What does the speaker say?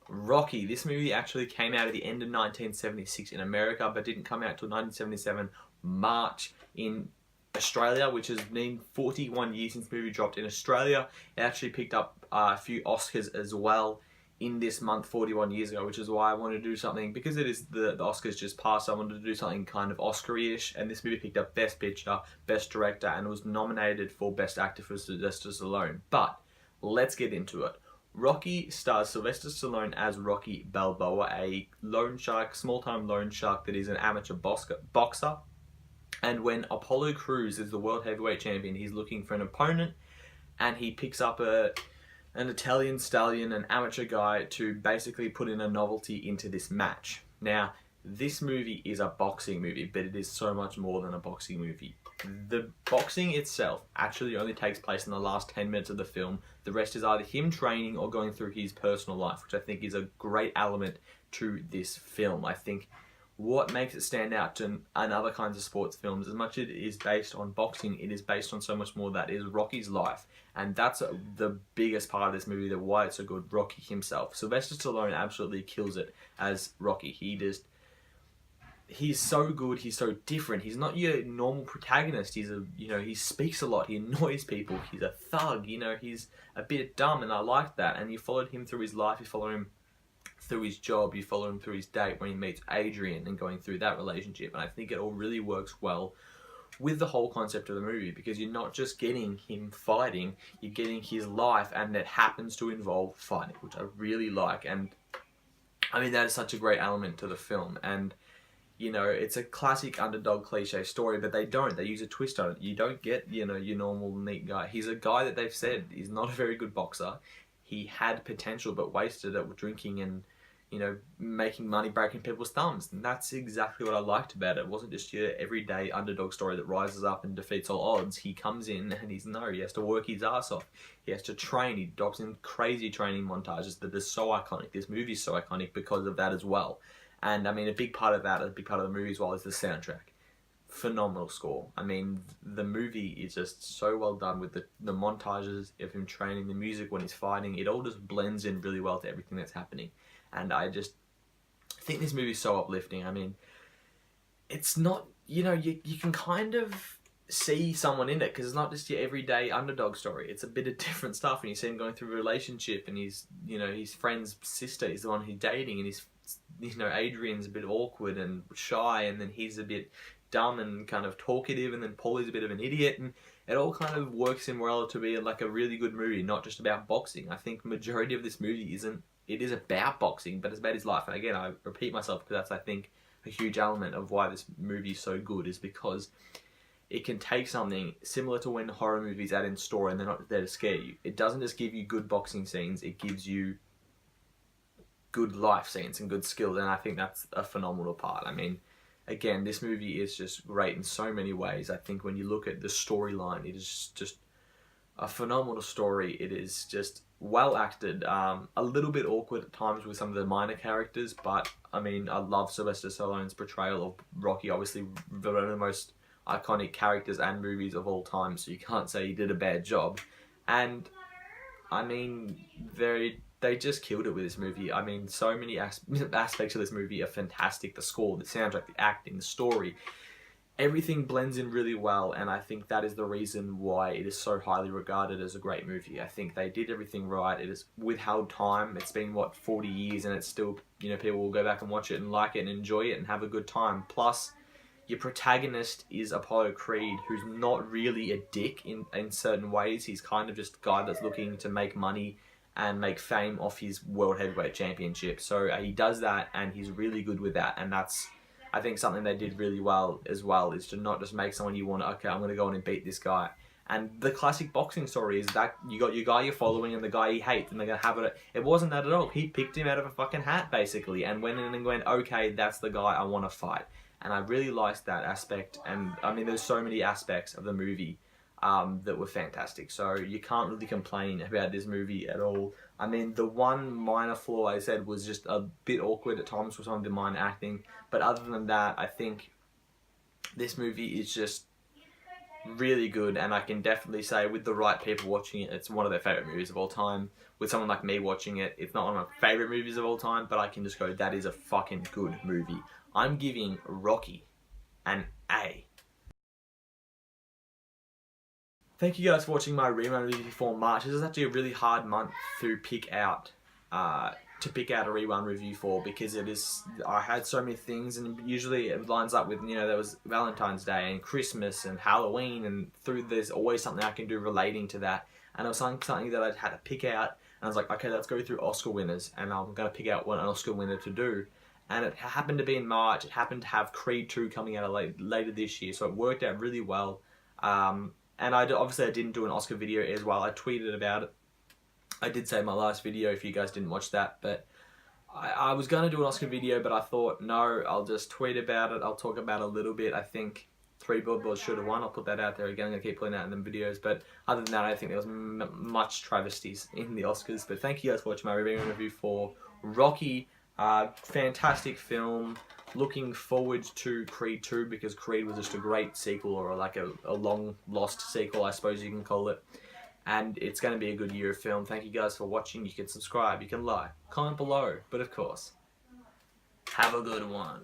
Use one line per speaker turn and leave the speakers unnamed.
Rocky. This movie actually came out at the end of 1976 in America, but didn't come out till 1977 March in Australia, which has been 41 years since the movie dropped in Australia. It actually picked up a few Oscars as well in this month 41 years ago, which is why I wanted to do something, because it is the Oscars just passed, I wanted to do something kind of Oscar-ish, and this movie picked up Best Picture, Best Director, and was nominated for Best Actor for Sylvester Stallone. But let's get into it. Rocky stars Sylvester Stallone as Rocky Balboa, a loan shark, small-time loan shark that is an amateur boxer. And when Apollo Crews is the world heavyweight champion, he's looking for an opponent, and he picks up an Italian stallion, an amateur guy, to basically put in a novelty into this match. Now, this movie is a boxing movie, but it is so much more than a boxing movie. The boxing itself actually only takes place in the last 10 minutes of the film. The rest is either him training or going through his personal life, which I think is a great element to this film. I think what makes it stand out to other kinds of sports films, as much as it is based on boxing, it is based on so much more. That is Rocky's life. And that's the biggest part of this movie, that why it's so good. Rocky himself. Sylvester Stallone absolutely kills it as Rocky. He's so good, he's so different. He's not your normal protagonist. He speaks a lot, he annoys people, he's a thug, he's a bit dumb, and I like that. And you followed him through his life, you follow him through his job, you follow him through his date when he meets Adrian and going through that relationship. And I think it all really works well with the whole concept of the movie, because you're not just getting him fighting, you're getting his life, and it happens to involve fighting, which I really like. And I mean, that is such a great element to the film. And it's a classic underdog cliche story, but they use a twist on it. You don't get, your normal neat guy. He's a guy that they've said is not a very good boxer. He had potential, but wasted it with drinking and, making money, breaking people's thumbs. And that's exactly what I liked about it. It wasn't just your everyday underdog story that rises up and defeats all odds. He comes in and he has to work his ass off. He has to train. He drops in crazy training montages that are so iconic. This movie is so iconic because of that as well. And I mean, a big part of the movie as well is the soundtrack. Phenomenal score. I mean, the movie is just so well done with the montages of him training, the music when he's fighting. It all just blends in really well to everything that's happening. And I just think this movie is so uplifting. I mean, it's not, you can kind of see someone in it, because it's not just your everyday underdog story. It's a bit of different stuff, and you see him going through a relationship, and his friend's sister is the one he's dating, and he's Adrian's a bit awkward and shy, and then he's a bit dumb and kind of talkative, and then Paulie's a bit of an idiot, and it all kind of works in well to be like a really good movie, not just about boxing. I think the majority of this movie is about boxing, but it's about his life. And again, I repeat myself, because that's, I think, a huge element of why this movie is so good, is because it can take something similar to when horror movies add in story and they're not there to scare you. It doesn't just give you good boxing scenes, it gives you good life scenes and good skills, and I think that's a phenomenal part. I mean, again, this movie is just great in so many ways. I think when you look at the storyline, it is just a phenomenal story. It is just well acted, a little bit awkward at times with some of the minor characters, but I mean, I love Sylvester Stallone's portrayal of Rocky, obviously one of the most iconic characters and movies of all time, so you can't say he did a bad job. And I mean, they just killed it with this movie. I mean, so many aspects of this movie are fantastic. The score, the soundtrack, the acting, the story, everything blends in really well, and I think that is the reason why it is so highly regarded as a great movie. I think they did everything right. It has withheld time. It's been, 40 years, and it's still, people will go back and watch it and like it and enjoy it and have a good time. Plus, your protagonist is Apollo Creed, who's not really a dick in certain ways. He's kind of just a guy that's looking to make money and make fame off his World Heavyweight Championship. So he does that, and he's really good with that. And that's, I think, something they did really well as well, is to not just make someone you want, okay, I'm going to go in and beat this guy. And the classic boxing story is that you got your guy you're following and the guy he hates, and they're going to have it. It wasn't that at all. He picked him out of a fucking hat, basically, and went in and went, okay, that's the guy I want to fight. And I really liked that aspect. And I mean, there's so many aspects of the movie that were fantastic. So you can't really complain about this movie at all. I mean, the one minor flaw I said was just a bit awkward at times with some of the minor acting. But other than that, I think this movie is just really good, and I can definitely say with the right people watching it, it's one of their favourite movies of all time. with someone like me watching it, it's not one of my favourite movies of all time, but I can just go, that is a fucking good movie. I'm giving Rocky an A. Thank you guys for watching my rerun review for March. This is actually a really hard month to pick out a rerun review for, because I had so many things, and usually it lines up with, there was Valentine's Day and Christmas and Halloween, and there's always something I can do relating to that. And it was something that I'd had to pick out, and I was like, okay, let's go through Oscar winners, and I'm going to pick out one Oscar winner to do. And it happened to be in March. It happened to have Creed 2 coming out later this year, so it worked out really well. And obviously I didn't do an Oscar video as well. I tweeted about it. I did say in my last video, if you guys didn't watch that, but I was going to do an Oscar video, but I thought, no, I'll just tweet about it. I'll talk about it a little bit. I think 3 Billboards should have won. I'll put that out there again. I'm going to keep putting that in the videos. But other than that, I think there was much travesties in the Oscars. But thank you guys for watching my review for Rocky. Fantastic film. Looking forward to Creed 2, because Creed was just a great sequel, or like a long lost sequel, I suppose you can call it. And it's going to be a good year of film. Thank you guys for watching. You can subscribe, you can like, comment below. But of course, have a good one.